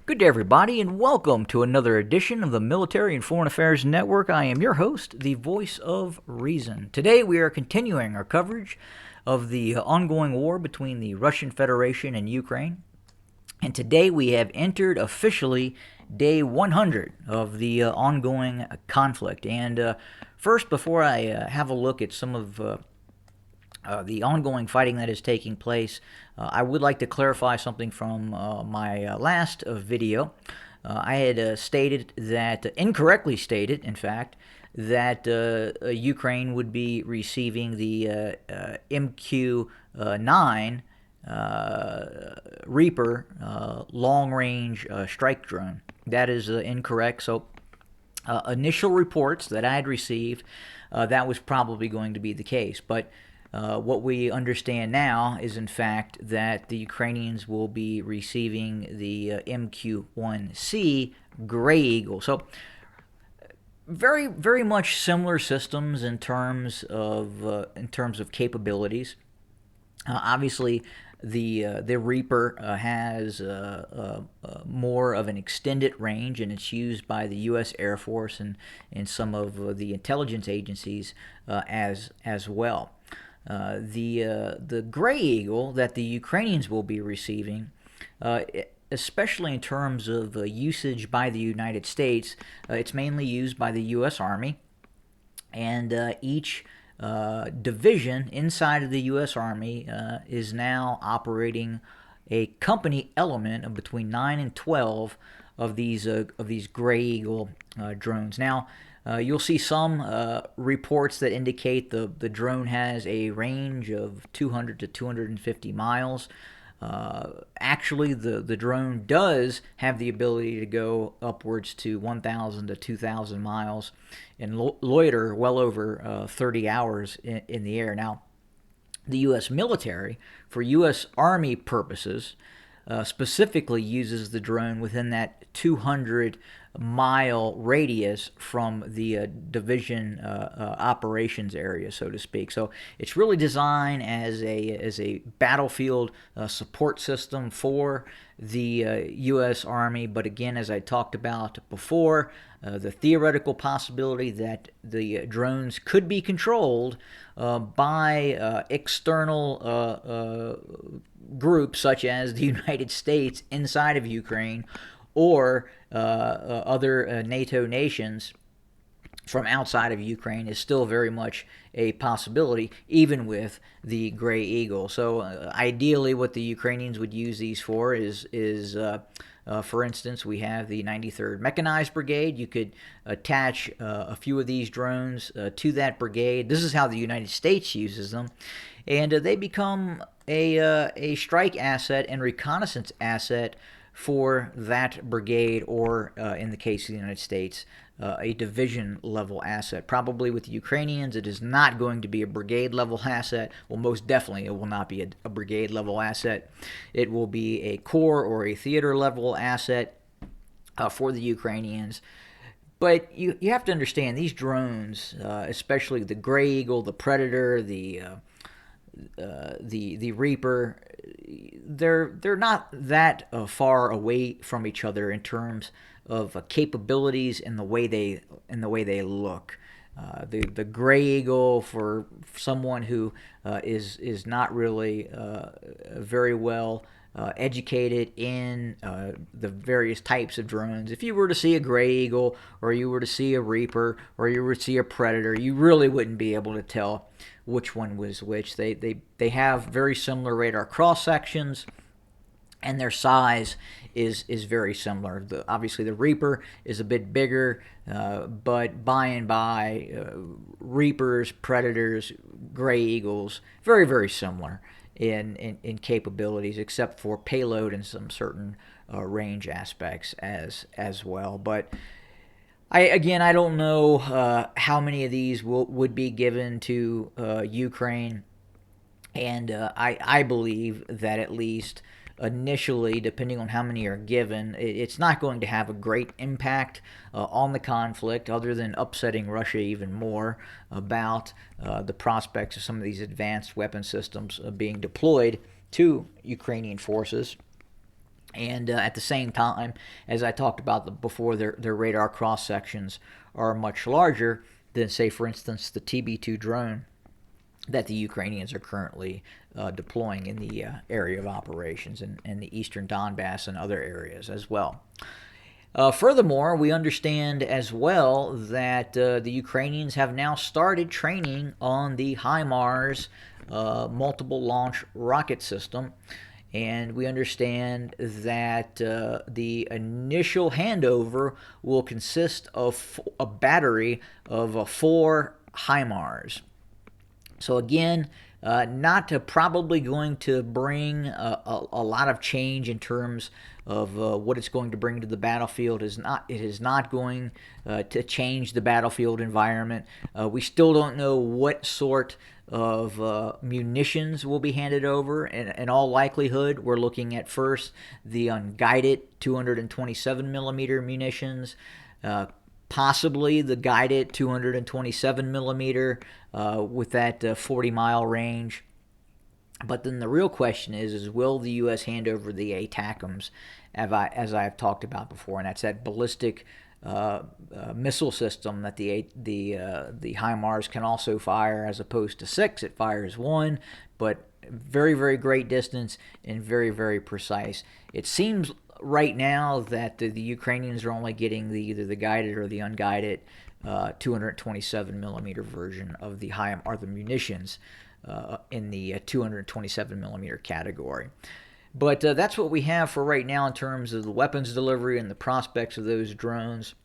Good day, everybody, and welcome to another edition of the Military and Foreign Affairs Network. I am your host, the voice of reason. Today, we are continuing our coverage of the ongoing war between the Russian Federation and Ukraine. And today, we have entered officially day 100 of the ongoing conflict. And first, before I have a look at some of the ongoing fighting that is taking place, I would like to clarify something from my last video. I had stated that, incorrectly stated, in fact, that Ukraine would be receiving the MQ-9 Reaper long-range strike drone. That is incorrect. So initial reports that I had received, that was probably going to be the case. But what we understand now is, in fact, that the Ukrainians will be receiving the MQ-1C Gray Eagle. So very, very much similar systems in terms of capabilities. Obviously, the Reaper has more of an extended range, and it's used by the U.S. Air Force and some of the intelligence agencies as well. The Gray Eagle that the Ukrainians will be receiving, especially in terms of usage by the United States, it's mainly used by the U.S. Army, and each division inside of the U.S. Army is now operating a company element of between 9 and 12 of these Gray Eagle drones. Now, you'll see some reports that indicate the drone has a range of 200 to 250 miles. Actually, the drone does have the ability to go upwards to 1,000 to 2,000 miles and loiter well over 30 hours in the air. Now, the U.S. military, for U.S. Army purposes, specifically uses the drone within that 200-mile radius from the division operations area, so to speak. So it's really designed as a battlefield support system for the U.S. Army. But again, as I talked about before, the theoretical possibility that the drones could be controlled by external groups such as the United States inside of Ukraine, or other NATO nations from outside of Ukraine, is still very much a possibility, even with the Gray Eagle. So ideally, what the Ukrainians would use these for is for instance, we have the 93rd Mechanized Brigade. You could attach a few of these drones to that brigade. This is how the United States uses them, and they become a strike asset and reconnaissance asset for that brigade, or in the case of the United States, a division-level asset. Probably with the Ukrainians, it is not going to be a brigade-level asset. Well, most definitely it will not be a brigade-level asset. It will be a corps or a theater-level asset for the Ukrainians. But you have to understand, these drones, especially the Gray Eagle, the Predator, the Reaper, they're not that far away from each other in terms of capabilities and the way they look. The Gray Eagle, for someone who is not really very well educated in the various types of drones, if you were to see a Gray Eagle, or you were to see a Reaper, or you were to see a Predator, you really wouldn't be able to tell which one was which. They have very similar radar cross sections, and their size is very similar. Obviously, the Reaper is a bit bigger, but by and by, Reapers, Predators, Gray Eagles, very, very similar in capabilities, except for payload and some certain range aspects as well. But I don't know how many of these would be given to Ukraine, and I believe that at least initially, depending on how many are given, it's not going to have a great impact on the conflict, other than upsetting Russia even more about the prospects of some of these advanced weapon systems being deployed to Ukrainian forces. And at the same time, as I talked about before, their radar cross sections are much larger than, say, for instance, the TB2 drone that the Ukrainians are currently deploying in the area of operations in the eastern Donbass and other areas as well. Furthermore, we understand as well that the Ukrainians have now started training on the HIMARS multiple launch rocket system. And we understand that the initial handover will consist of a battery of 4 HIMARS. So again, not probably going to bring a lot of change in terms of what it's going to bring to the battlefield. It is not going to change the battlefield environment. We still don't know what sort of munitions will be handed over. In all likelihood, we're looking at first the unguided 227 millimeter munitions, possibly the guided 227 millimeter with that 40-mile range. But then the real question is will the U.S. hand over the ATACMS, as I've talked about before, and that's that ballistic missile system that the HIMARS can also fire. As opposed to 6, it fires 1, but very, very great distance and very, very precise. It seems right now that the Ukrainians are only getting either the guided or the unguided 227 millimeter version of the HIMARS, the munitions in the 227 millimeter category. But that's what we have for right now in terms of the weapons delivery and the prospects of those drones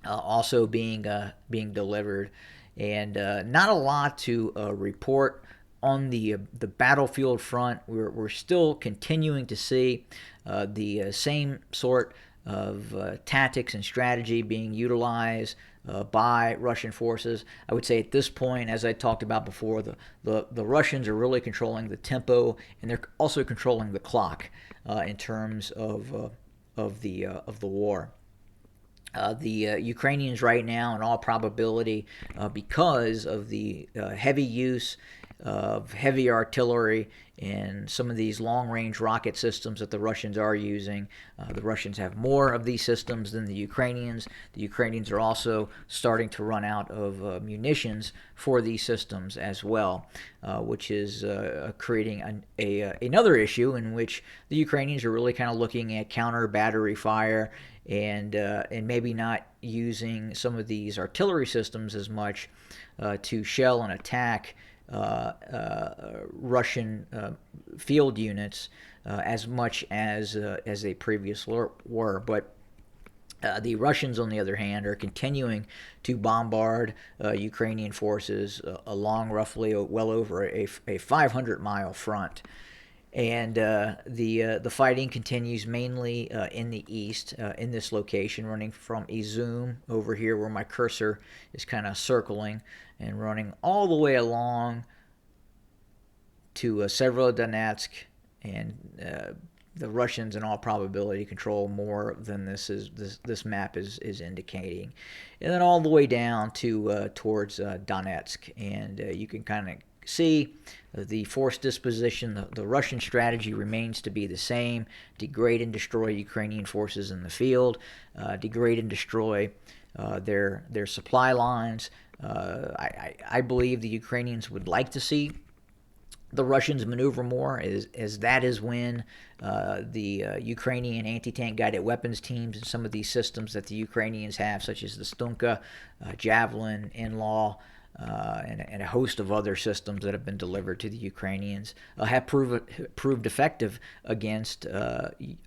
also being delivered, and not a lot to report on the battlefield front. We're still continuing to see the same sort of tactics and strategy being utilized by Russian forces. I would say at this point, as I talked about before, the Russians are really controlling the tempo, and they're also controlling the clock in terms of the war. The Ukrainians right now, in all probability, because of the heavy use of heavy artillery and some of these long-range rocket systems that the Russians are using. The Russians have more of these systems than the Ukrainians. The Ukrainians are also starting to run out of munitions for these systems as well, which is creating another issue in which the Ukrainians are really kind of looking at counter battery fire and maybe not using some of these artillery systems as much to shell and attack Russian field units as much as they previously were. But the Russians, on the other hand, are continuing to bombard Ukrainian forces along roughly well over a 500-mile front. And the fighting continues mainly in the east, in this location, running from Izum over here where my cursor is kind of circling, and running all the way along to Severodonetsk, and the Russians, in all probability, control more than this map is indicating, and then all the way down to towards Donetsk, and you can kind of see the force disposition. The Russian strategy remains to be the same: degrade and destroy Ukrainian forces in the field, degrade and destroy their supply lines. I believe the Ukrainians would like to see the Russians maneuver more, as that is when the Ukrainian anti-tank guided weapons teams and some of these systems that the Ukrainians have, such as the Stunka, Javelin, In-Law, and a host of other systems that have been delivered to the Ukrainians, have proved effective against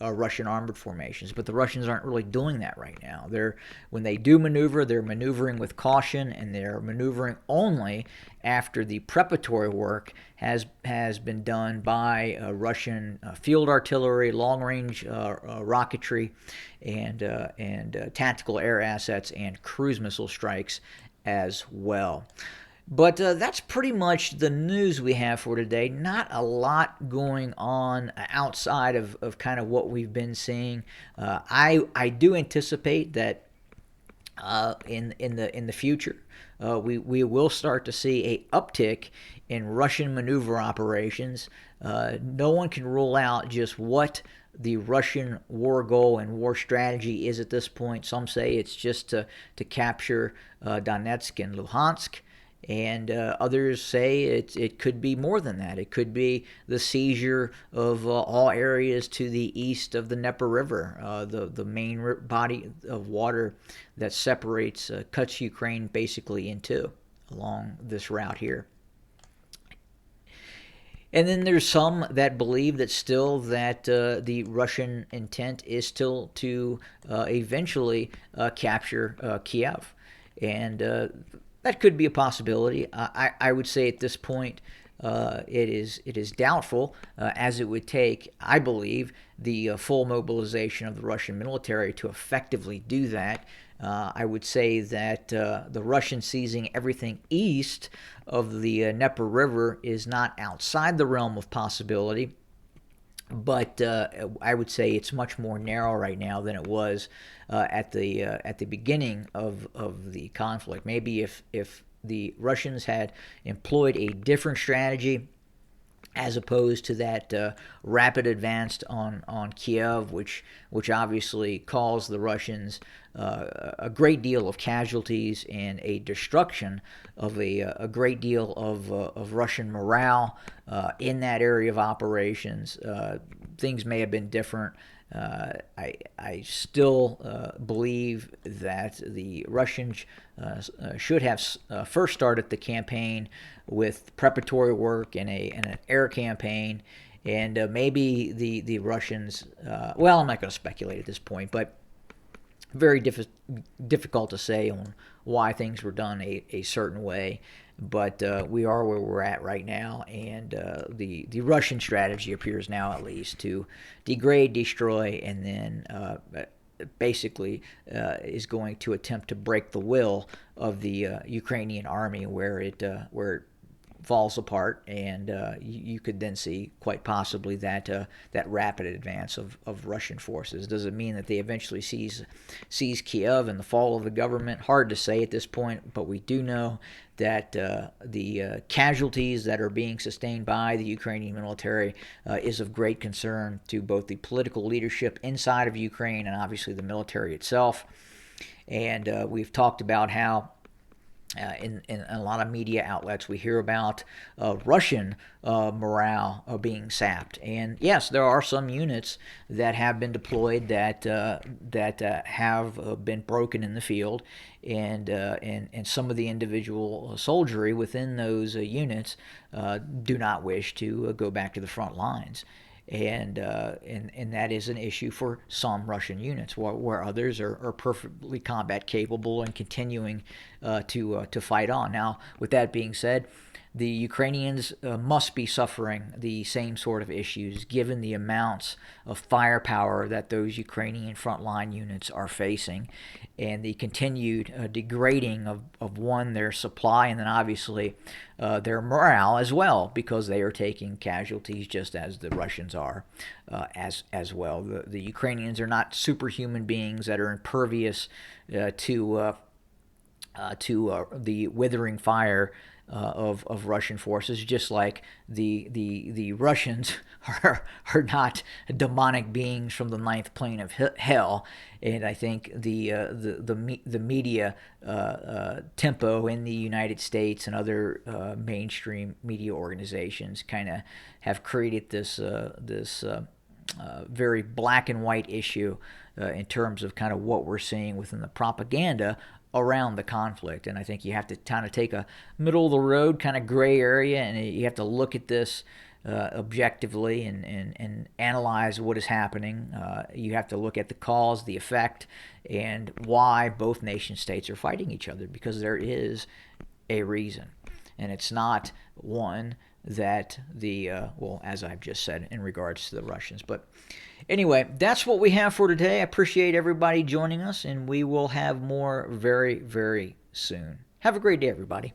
Russian armored formations. But the Russians aren't really doing that right now. When they do maneuver, they're maneuvering with caution, and they're maneuvering only after the preparatory work has been done by Russian field artillery, long-range rocketry, and tactical air assets and cruise missile strikes as well. But that's pretty much the news we have for today. Not a lot going on outside of kind of what we've been seeing. I do anticipate that in the future we will start to see a uptick in Russian maneuver operations. No one can rule out just what the Russian war goal and war strategy is at this point. Some say it's just to capture Donetsk and Luhansk. And others say it could be more than that. It could be the seizure of all areas to the east of the Dnieper River, the main body of water that separates, cuts Ukraine basically in two along this route here. And then there's some that believe that still that the Russian intent is still to eventually capture Kiev. And that could be a possibility. I would say at this point it is doubtful, as it would take, I believe, the full mobilization of the Russian military to effectively do that. I would say that the Russians seizing everything east of the Dnieper River is not outside the realm of possibility, but I would say it's much more narrow right now than it was at the beginning of the conflict. Maybe if the Russians had employed a different strategy, as opposed to that rapid advance on Kiev, which obviously caused the Russians a great deal of casualties and a destruction of a great deal of Russian morale in that area of operations. Things may have been different. I still believe that the Russians should have first started the campaign with preparatory work and an air campaign, and maybe the Russians. Well, I'm not going to speculate at this point, but very difficult to say on why things were done a certain way. But we are where we're at right now, and the Russian strategy appears now at least to degrade, destroy, and then basically is going to attempt to break the will of the Ukrainian army, where it falls apart, and you could then see quite possibly that rapid advance of Russian forces. Does it mean that they eventually seize Kiev and the fall of the government? Hard to say at this point, but we do know that the casualties that are being sustained by the Ukrainian military is of great concern to both the political leadership inside of Ukraine and obviously the military itself. And we've talked about how in a lot of media outlets, we hear about Russian morale being sapped. And yes, there are some units that have been deployed that have been broken in the field, and some of the individual soldiery within those units do not wish to go back to the front lines. And that is an issue for some Russian units, where others are perfectly combat capable and continuing to fight on. Now, with that being said, the Ukrainians must be suffering the same sort of issues, given the amounts of firepower that those Ukrainian frontline units are facing, and the continued degrading of their supply, and then obviously their morale as well, because they are taking casualties just as the Russians are as well. The Ukrainians are not superhuman beings that are impervious to the withering fire of Russian forces, just like the Russians are not demonic beings from the ninth plane of hell. And I think the media tempo in the United States and other mainstream media organizations kind of have created this very black and white issue in terms of kind of what we're seeing within the propaganda around the conflict. And I think you have to kind of take a middle of the road kind of gray area, and you have to look at this objectively and analyze what is happening. You have to look at the cause, the effect, and why both nation states are fighting each other, because there is a reason. And it's not one that well, as I've just said in regards to the Russians. But anyway, that's what we have for today. I appreciate everybody joining us, and we will have more very, very soon. Have a great day, everybody.